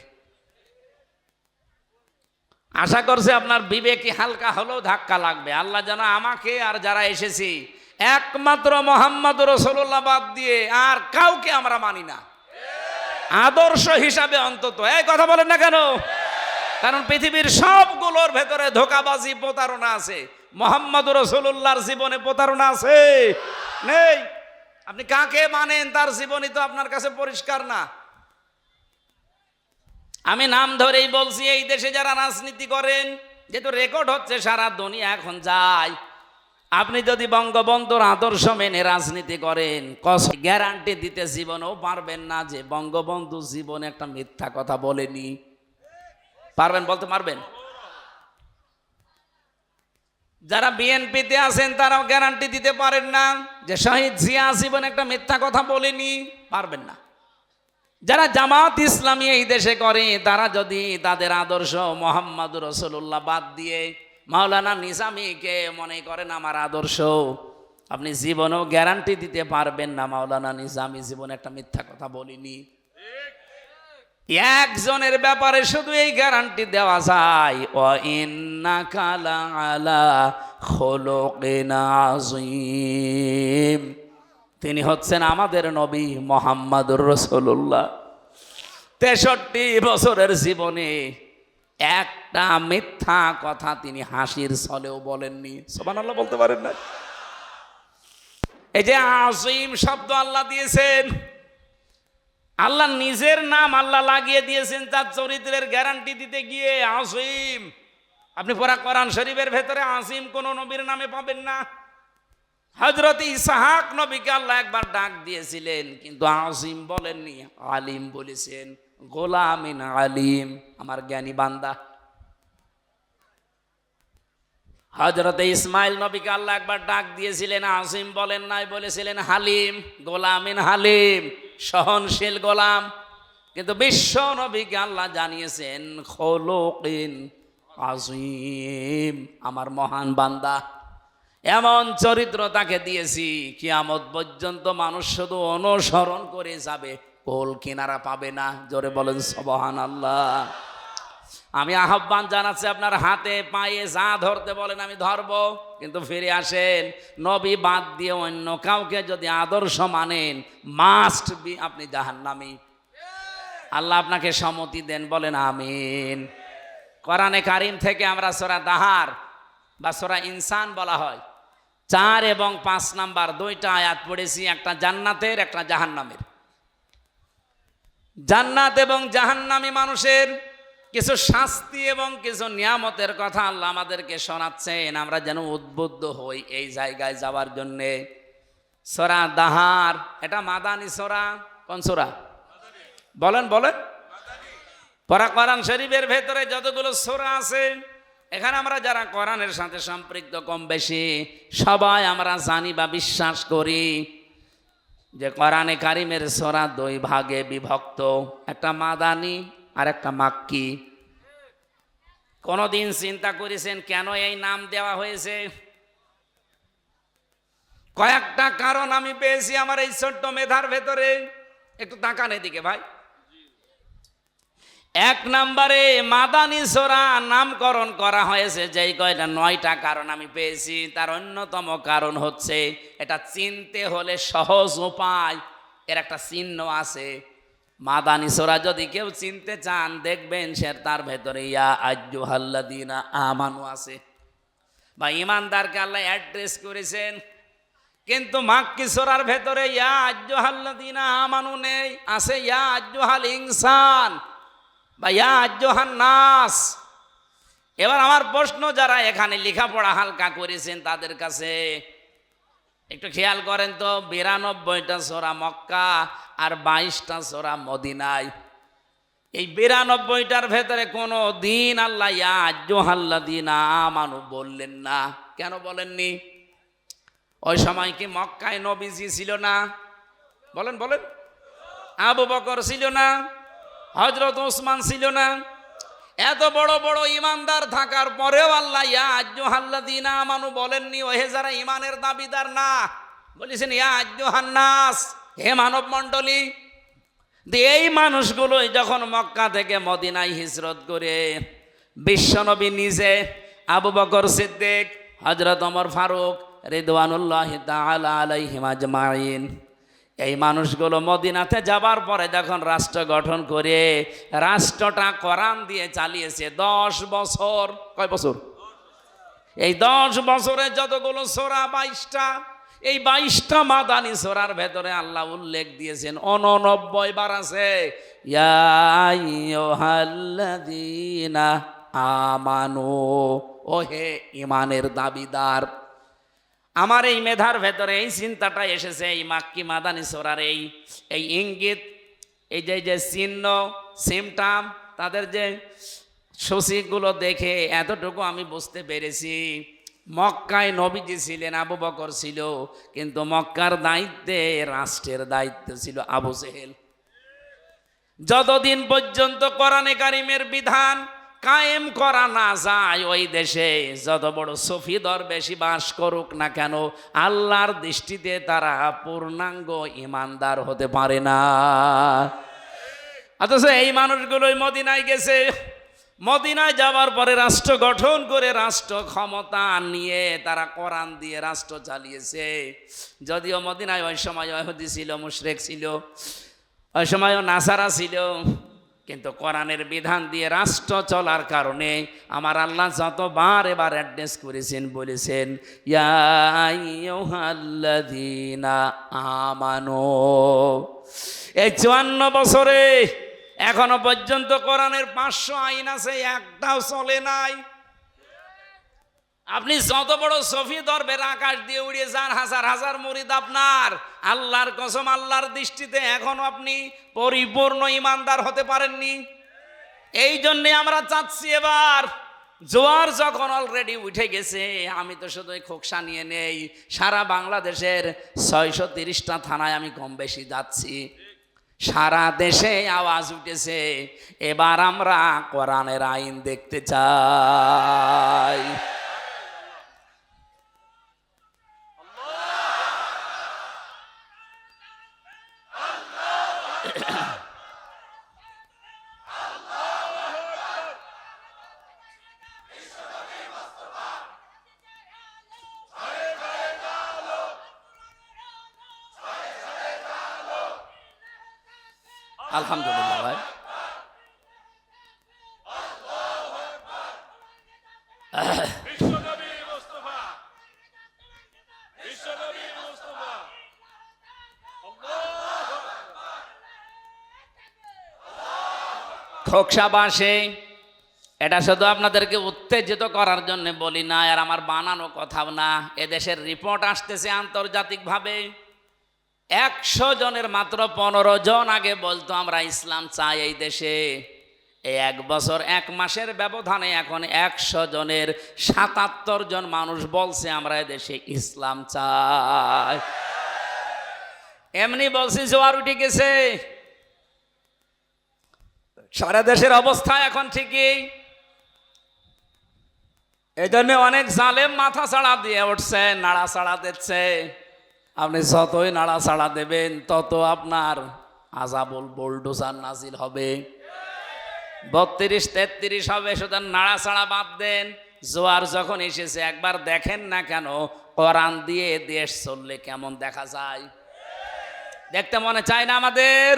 আশা করছে আপনার বিবেকে হালকা হলেও ধাক্কা লাগবে। আল্লাহ যেন আমাকে আর যারা এসেছি একমাত্র মুহাম্মদ রাসূলুল্লাহ বাদ দিয়ে আর কাউকে আমরা মানি না, আদর্শ হিসাবে অন্তত। এই কথা বলেন না কেন? কারণ পৃথিবীর সবগুলোর ভেতরে ধোঁকাবাজি, প্রতারণা আছে। মুহাম্মদ রাসূলুল্লাহর জীবনে প্রতারণা আছে? নেই। আপনি কাকে মানেন তার জীবনই তো আপনার কাছে পরিষ্কার না। আমি নাম ধরেই বলছি, এই দেশে যারা রাজনীতি করেন, যেহেতু রেকর্ড হচ্ছে সারা দুনিয়া এখন যায়, আপনি যদি বঙ্গবন্ধুর আদর্শ মেনে রাজনীতি করেন, গ্যারান্টি দিতে জীবনেও পারবেন না যে বঙ্গবন্ধু জীবনে একটা মিথ্যা কথা বলেনি। পারবেন? বলতে পারবেন? যারা বিএনপিতে আছেন তারাও গ্যারান্টি দিতে পারেন না যে শহীদ জিয়া জীবনে একটা মিথ্যা কথা বলেনি। পারবেন না। যারা জামাত ইসলামী এই দেশে করে, তারা যদি তাদের আদর্শ মুহাম্মদ রাসূলুল্লাহ বাদ দিয়ে মাওলানা নিজামীকে মনে করেন আমার আদর্শ, আপনি জীবনেও গ্যারান্টি দিতে পারবেন না মাওলানা নিজামী জীবনে একটা মিথ্যা কথা বলিনি। একজনের ব্যাপারে শুধু এই গ্যারান্টি দেওয়া যায়, ওয়া ইন্নাকা লাআলা খুলুকিন আযীম। তিনি হচ্ছেন আমাদের নবী মুহাম্মদুর রাসূলুল্লাহ। 63 বছরের জীবনে একটা মিথ্যা কথা তিনি হাসির ছলেও বলেননি। সুবহানাল্লাহ বলতে পারেন না? এই যে আযীম শব্দ আল্লাহ দিয়েছেন, আল্লাহ নিজের নাম আল্লাহ লাগিয়ে দিয়েছেন তার চরিত্রের গ্যারান্টি দিতে গিয়ে। আযীম, আপনি পুরা কোরআন শরীফের ভেতরে আযীম কোন নবীর নামে পাবেন না। হযরত ইসহাক নবীকে আল্লাহ একবার ডাক দিয়েছিলেন, কিন্তু আযীম বলেননি, আলিম বলেছেন। গোলামিন আলিম, আমার জ্ঞানী বান্দা। হযরত ইসমাইল নবীকে আল্লাহ একবার ডাক দিয়েছিলেন, আযীম বলেন নাই, বলেছিলেন হালিম। গোলামিন হালিম, সহনশীল গোলাম। কিন্তু বিশ্ব নবীকে আল্লাহ জানিয়েছেন খুলুকিন আযীম, আমার মহান বান্দা। এমন চরিত্র তাকে দিয়েছি, কিয়ামত পর্যন্ত মানুষ শুধু অনুসরণ করে যাবে, কোল কিনারা পাবে না। জোরে বলেন সুবহানাল্লাহ। আমি আহ্বান জানাচ্ছি, আপনার হাতে পায়ে যা ধরতে বলেন আমি ধরব, কিন্তু ফিরে আসেন। নবী বাদ দিয়ে অন্য কাউকে যদি আদর্শ মানেন, মাস্ট বি আপনি জাহান্নামী। আল্লাহ আপনাকে সম্মতি দেন, বলেন আমিন। কোরআনে কারিম থেকে আমরা সূরা দাহার বা সূরা ইনসান বলা হয়, 4 এবং 5 নাম্বার 2টা আয়াত পড়েছি, একটা জান্নাতের, একটা জাহান্নামের। জান্নাত এবং জাহান্নামী মানুষের কিছু শাস্তি এবং কিছু নিয়ামতের কথা আল্লাহ আমাদেরকে শোনাচ্ছেন, আমরা যেন উদ্বুদ্ধ হই এই জায়গায় যাওয়ার জন্যে। সূরা দাহার, এটা মাদানী সূরা। কোন সূরা? বলেন বলেন। পুরা কোরআন শরীফের ভেতরে যতগুলো সূরা আছে, এখানে আমরা যারা কোরআনের সাথে সম্পৃক্ত কম বেশি সবাই আমরা জানি বা বিশ্বাস করি যে কোরআনে কারিমের সূরা দুই ভাগে বিভক্ত, একটা মাদানি আর একটা মাক্কি। কোনদিন চিন্তা করেছেন কেন এই নাম দেওয়া হয়েছে? কয়েকটা কারণ আমি পেয়েছি আমার এই ছোট্ট মেধার ভেতরে। একটু তাকান এদিকে ভাই। এক নম্বরে মাদানী সূরা নামকরণ করা হয়েছে যেই কয়টা 9টা কারণ আমি পেয়েছি, তার অন্যতম কারণ হচ্ছে এটা চিনতে হলে সহজ উপায়, এর একটা চিহ্ন আছে। মাদানী সূরা যদি কেউ চিনতে চান দেখবেন সে তার ভেতরে ইয়া আইয়ুহাল্লাযীনা আমানু আছে, বা ঈমানদারকে আল্লাহ অ্যাড্রেস করেছেন। কিন্তু মাক্কি সূরার ভেতরে ইয়া আইয়ুহাল্লাযীনা আমানু নেই, আছে ইয়া আইয়ুহাল ইনসান বা ইয়া আইয়ুহান নাস। এবার আমার প্রশ্ন, যারা এখানে লেখাপড়া হালকা করেছেন তাদের কাছে একটু খেয়াল করেন তো, 92টা সূরা মক্কা আর 22টা সূরা মদিনায়। এই 92টার ভেতরে কোনো দিন আল্লাহ ইয়া আইয়ুহাল্লাযীনা আমানু বললেন না। কেন বলেননি? ওই সময় কি মক্কায় নবীজি ছিল না? বলেন বলেন। আবু বকর ছিল না? হযরত ওসমান ছিল না? এত বড় বড় ইমানদার থাকার পরেও আল্লাহ ইয়া আইয়ুহাল্লাযীনা আমানু বলেননি। ওহে যারা ইমানের দাবিদার না, বলেছেন ইয়া আইয়ুহান নাস, হে মানব মণ্ডলী। এই মানুষগুলোই যখন মক্কা থেকে মদিনায় হিজরত করে বিশ্বনবী নিজে, আবু বকর সিদ্দিক, হযরত ওমর ফারুক রিদওয়ানুল্লাহি তাআলা আলাইহিম আজমাইন, এই মানুষগুলো মদিনাতে যাবার পরে যখন রাষ্ট্র গঠন করে রাষ্ট্রটা কোরআন দিয়ে চালিয়েছে 10 বছর। কয় বছর? এই 10 বছরে যতগুলো সূরা 22টা, এই 22টা মাদানী সূরার ভেতরে আল্লাহ উল্লেখ দিয়েছেন 89 বার আছে ইয়া আইয়ুহাল্লাযীনা আমানু, ও হে ইমানের দাবিদার। আমার এই মেধার ভেতরে এই চিন্তাটা এসেছে এই মাক্কি মাদানী সূরার এই ইঙ্গিত, এই যে চিহ্ন সিমটাম, তাদের যে সূচিগুলো দেখে এতটুকু আমি বুঝতে পেরেছি। মক্কায় নবীজি ছিলেন, আবু বকর ছিল, কিন্তু মক্কার দায়িত্বে, রাষ্ট্রের দায়িত্ব ছিল আবু জেহেল। যতদিন পর্যন্ত কোরআনে কারিমের বিধান কায়েম করা না যায় ওই দেশে যত বড় সফি দরবেশি বাস করুক না কেন, আল্লাহর দৃষ্টিতে তারা পূর্ণাঙ্গ ইমানদার হতে পারে না। অথচ এই মানুষগুলোই মদিনায় গেছে, মদিনায় যাওয়ার পরে রাষ্ট্র গঠন করে রাষ্ট্র ক্ষমতা নিয়ে তারা কোরআন দিয়ে রাষ্ট্র চালিয়েছে। যদিও মদিনায় ওই সময় ইহুদি ছিল, মুশরিক ছিল, ওই সময়ও নাসারা ছিল, কিন্তু কোরআনের বিধান দিয়ে রাষ্ট্র চলার কারণে আমার আল্লাহ যতবার এবার অ্যাড্রেস করেছেন, বলেছেন ইয়া আইয়ুহাল্লাযীনা আমানু। এই 54 বছরে এখনো পর্যন্ত কোরআনের 500 আইন আছে, একটাও চলে নাই। আপনি যত বড় সফি দরবের আকাশ দিয়ে উড়িয়ে যান, হাজার হাজার মুরিদ আপনার, আল্লাহর কসম আল্লাহর দৃষ্টিতে এখনো আপনি পরিপূর্ণ ইমানদার হতে পারেননি। এই জন্যে আমরা চাচ্ছি এবার জোয়ার যখন অলরেডি উঠে গেছে, আমি তো শুধু খোকসা নিয়ে নেই, সারা বাংলাদেশের 630টা থানায় আমি কম বেশি যাচ্ছি, সারা দেশে আওয়াজ উঠেছে এবার আমরা কোরআনের আইন দেখতে চাই। আলহামদুলিল্লাহ ভাই। খোকসাবাসে এটা শুধু আপনাদেরকে উত্তেজিত করার জন্য বলি না, আর আমার বানানো কথাও না। এদেশের রিপোর্ট আসতেছে আন্তর্জাতিকভাবে, 100 জনের মাত্র 15 জন আগে বলতো আমরা ইসলাম চাই এই দেশে। এই 1 বছর 1 মাসের ব্যবধানে এখন 100 জনের 77 জন মানুষ বলছে আমরা এদেশে ইসলাম চাই। এমনি বলছি জোয়ার উঠে গেছে, সারা দেশের অবস্থা এখন ঠিকই। এই জন্য অনেক জালেম মাথা ছাড়া দিয়ে উঠছে, নাড়া ছাড়া দিচ্ছে। আপনি যতই নাড়া ছাড়া দেবেন তত আপনার আযাবুল বুলডোজার নাজিল হবে। 32, 33 হবে, সুতরাং নাড়া ছাড়া বাদ দেন। জোয়ার যখন এসেছে একবার দেখেন না কেন কোরআন দিয়ে দেশ চললে কেমন দেখা যায়? দেখতে মনে চায় না আমাদের?